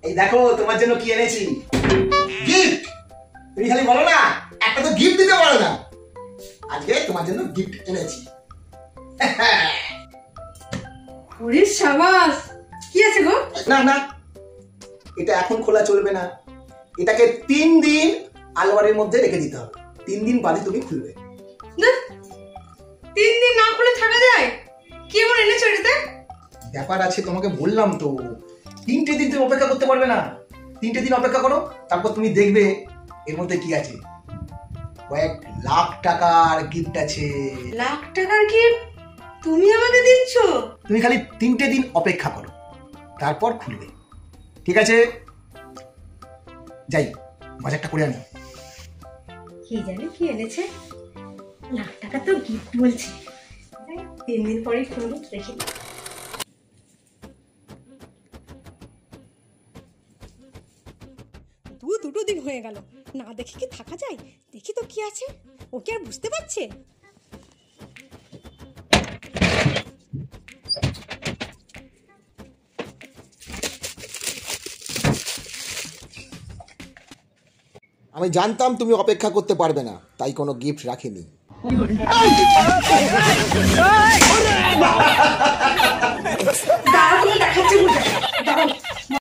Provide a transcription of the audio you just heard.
এই দেখো তোমার জন্য কি এনেছি, গিফট। তুমি খালি বলো না একটা তো গিফট দিতে পারো না, আজকে তোমার জন্য গিফট এনেছি। ওরে শাবাশ, কি আছে গো? না না, এটা এখন খোলা চলবে না, এটাকে 3 দিন আলমারির মধ্যে রেখে দিতে হবে, 3 দিন বাদে তুমি খুলবে। না, 3 দিন না খুলে থাকা যায়? কি এমন এনেছো এটাতে? ব্যাপার আছে, তোমাকে বললাম তো 3টে দিন তুমি অপেক্ষা করতে পারবে না। 3টে দিন অপেক্ষা করো, তারপর তুমি দেখবে এর মধ্যে কি আছে। কয়েক লাখ টাকার গিফট আছে। লাখ টাকার গিফট তুমি আমাকে দিচ্ছ? তুমি খালি 3টে দিন অপেক্ষা করো, তারপর খুলবে, ঠিক আছে? যাই বাজারটা করে আনি। কি জানি কি এনেছে, লাখ টাকা তো গিফট বলছে। 3 দিন পরে খুলবো, দেখি। দুটো দিন হয়ে গেল, না দেখে কি থাকা যায়? দেখি তো কি আছে। ও কি আর বুঝতে পারছে? আমি জানতাম তুমি অপেক্ষা করতে পারবে না, তাই কোনো গিফট রাখিনি। দাঁড়া, তুমি দেখাচ্ছি।